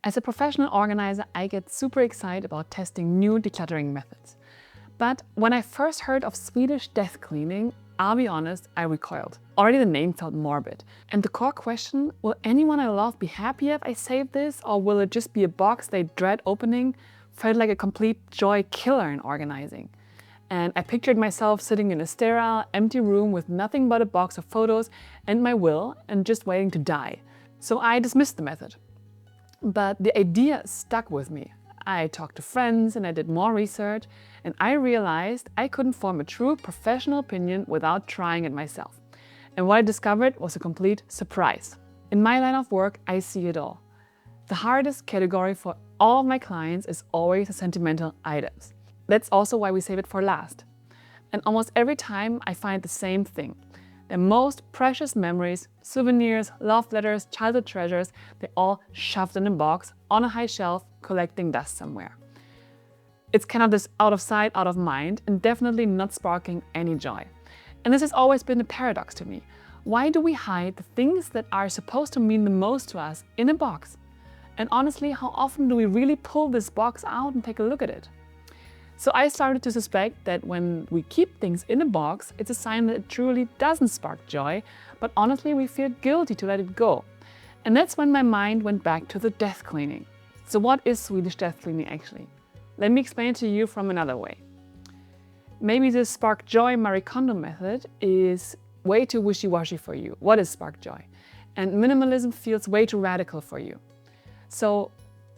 As a professional organizer, I get super excited about testing new decluttering methods. But when I first heard of Swedish death cleaning, I'll be honest, I recoiled. Already the name felt morbid. And the core question, will anyone I love be happy if I save this, or will it just be a box they dread opening, felt like a complete joy killer in organizing. And I pictured myself sitting in a sterile, empty room with nothing but a box of photos and my will, and just waiting to die. So I dismissed the method. But the idea stuck with me. I talked to friends and I did more research, and I realized I couldn't form a true professional opinion without trying it myself. And what I discovered was a complete surprise. In my line of work, I see it all. The hardest category for all of my clients is always the sentimental items. That's also why we save it for last. And almost every time I find the same thing. Their most precious memories, souvenirs, love letters, childhood treasures, they're all shoved in a box on a high shelf, collecting dust somewhere. It's kind of this out of sight, out of mind, and definitely not sparking any joy. And this has always been a paradox to me. Why do we hide the things that are supposed to mean the most to us in a box? And honestly, how often do we really pull this box out and take a look at it? So I started to suspect that when we keep things in a box, it's a sign that it truly doesn't spark joy, but honestly we feel guilty to let it go. And that's when my mind went back to the death cleaning. So what is Swedish death cleaning actually? Let me explain it to you from another way. Maybe the spark joy Marie Kondo method is way too wishy-washy for you. What is spark joy? And minimalism feels way too radical for you. So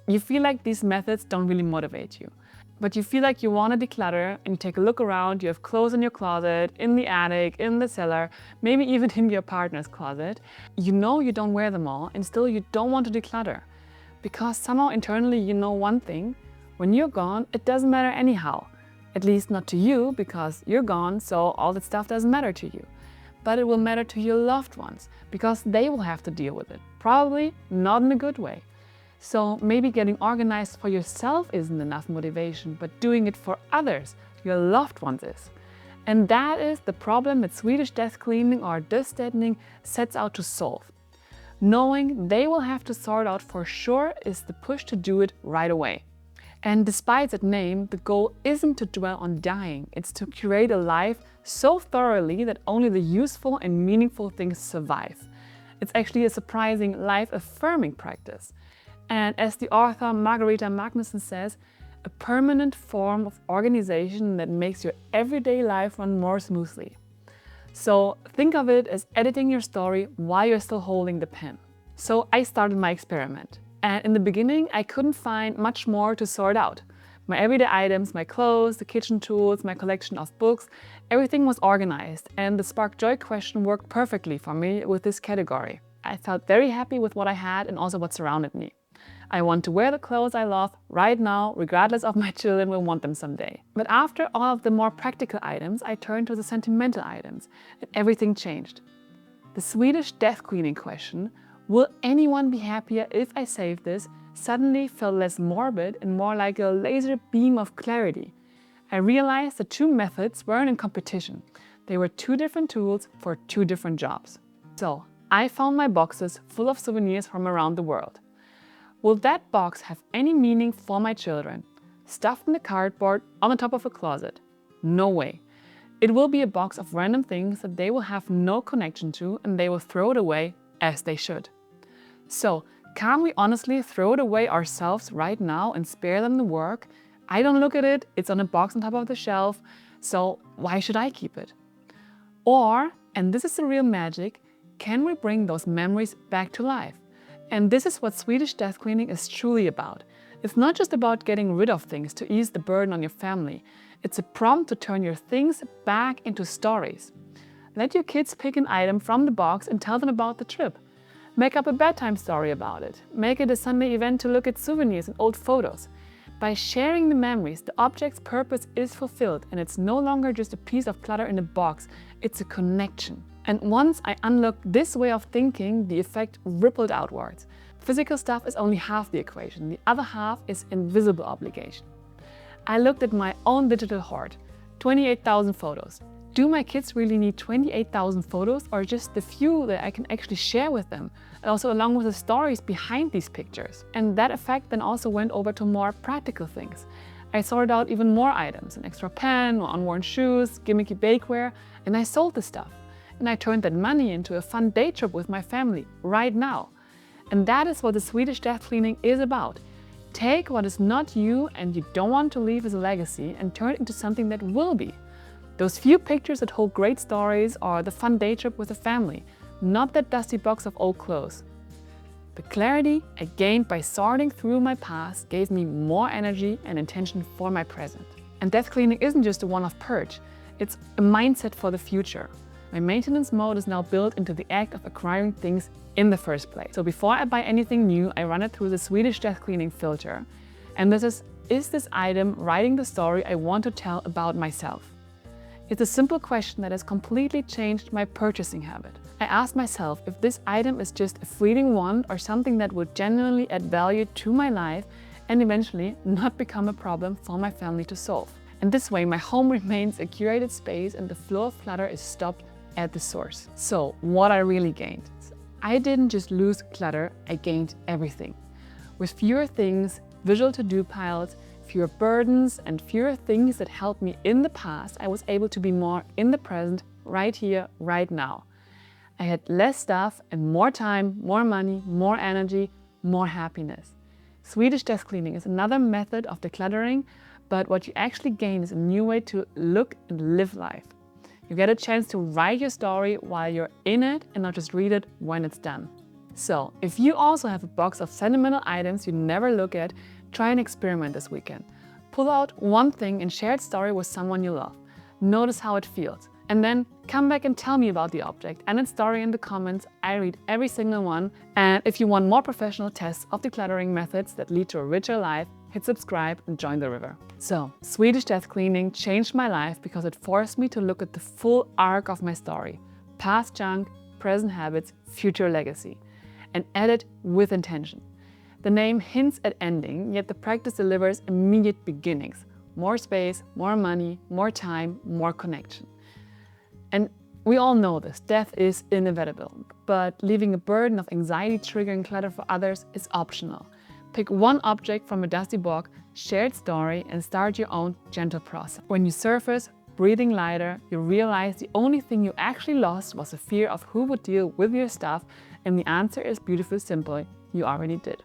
you feel like these methods don't really motivate you. But you feel like you want to declutter and you take a look around, you have clothes in your closet, in the attic, in the cellar, maybe even in your partner's closet. You know you don't wear them all and still you don't want to declutter. Because somehow internally you know one thing, when you're gone, it doesn't matter anyhow. At least not to you, because you're gone, so all that stuff doesn't matter to you. But it will matter to your loved ones, because they will have to deal with it. Probably not in a good way. So maybe getting organized for yourself isn't enough motivation, but doing it for others, your loved ones is. And that is the problem that Swedish death cleaning or döstädning sets out to solve. Knowing they will have to sort out for sure is the push to do it right away. And despite that name, the goal isn't to dwell on dying, it's to curate a life so thoroughly that only the useful and meaningful things survive. It's actually a surprising, life-affirming practice. And as the author Margareta Magnusson says, a permanent form of organization that makes your everyday life run more smoothly. So think of it as editing your story while you're still holding the pen. So I started my experiment. And in the beginning, I couldn't find much more to sort out. My everyday items, my clothes, the kitchen tools, my collection of books, everything was organized. And the spark joy question worked perfectly for me with this category. I felt very happy with what I had and also what surrounded me. I want to wear the clothes I love right now, regardless of my children will want them someday. But after all of the more practical items, I turned to the sentimental items, and everything changed. The Swedish death cleaning question, will anyone be happier if I save this, suddenly felt less morbid and more like a laser beam of clarity. I realized the two methods weren't in competition. They were two different tools for two different jobs. So I found my boxes full of souvenirs from around the world. Will that box have any meaning for my children? Stuffed in a cardboard on the top of a closet? No way. It will be a box of random things that they will have no connection to and they will throw it away as they should. So, can't we honestly throw it away ourselves right now and spare them the work? I don't look at it, it's on a box on top of the shelf, so why should I keep it? Or, and this is the real magic, can we bring those memories back to life? And this is what Swedish death cleaning is truly about. It's not just about getting rid of things to ease the burden on your family. It's a prompt to turn your things back into stories. Let your kids pick an item from the box and tell them about the trip. Make up a bedtime story about it. Make it a Sunday event to look at souvenirs and old photos. By sharing the memories, the object's purpose is fulfilled and it's no longer just a piece of clutter in a box, it's a connection. And once I unlocked this way of thinking, the effect rippled outwards. Physical stuff is only half the equation, the other half is invisible obligation. I looked at my own digital hoard, 28,000 photos, Do my kids really need 28,000 photos or just the few that I can actually share with them? And also along with the stories behind these pictures. And that effect then also went over to more practical things. I sorted out even more items, an extra pen, or unworn shoes, gimmicky bakeware, and I sold the stuff. And I turned that money into a fun day trip with my family right now. And that is what the Swedish Death Cleaning is about. Take what is not you and you don't want to leave as a legacy and turn it into something that will be. Those few pictures that hold great stories or the fun day trip with the family, not that dusty box of old clothes. The clarity I gained by sorting through my past gave me more energy and intention for my present. And death cleaning isn't just a one-off purge, it's a mindset for the future. My maintenance mode is now built into the act of acquiring things in the first place. So before I buy anything new, I run it through the Swedish Death Cleaning filter. And this is this item writing the story I want to tell about myself? It's a simple question that has completely changed my purchasing habit. I ask myself if this item is just a fleeting want or something that would genuinely add value to my life and eventually not become a problem for my family to solve. And this way my home remains a curated space and the flow of clutter is stopped at the source. So what I really gained? I didn't just lose clutter, I gained everything. With fewer things, visual to-do piles, fewer burdens and fewer things that helped me in the past, I was able to be more in the present, right here, right now. I had less stuff and more time, more money, more energy, more happiness. Swedish Death Cleaning is another method of decluttering, but what you actually gain is a new way to look and live life. You get a chance to write your story while you're in it and not just read it when it's done. So, if you also have a box of sentimental items you never look at, try an experiment this weekend. Pull out one thing and share its story with someone you love. Notice how it feels. And then come back and tell me about the object and its story in the comments. I read every single one. And if you want more professional tests of decluttering methods that lead to a richer life, hit subscribe and join the river. So, Swedish Death Cleaning changed my life because it forced me to look at the full arc of my story. Past junk, present habits, future legacy. And edit with intention. The name hints at ending, yet the practice delivers immediate beginnings. More space, more money, more time, more connection. And we all know this, death is inevitable, but leaving a burden of anxiety-triggering clutter for others is optional. Pick one object from a dusty box, share its story, and start your own gentle process. When you surface, breathing lighter, you realize the only thing you actually lost was a fear of who would deal with your stuff, and the answer is beautifully simple, you already did.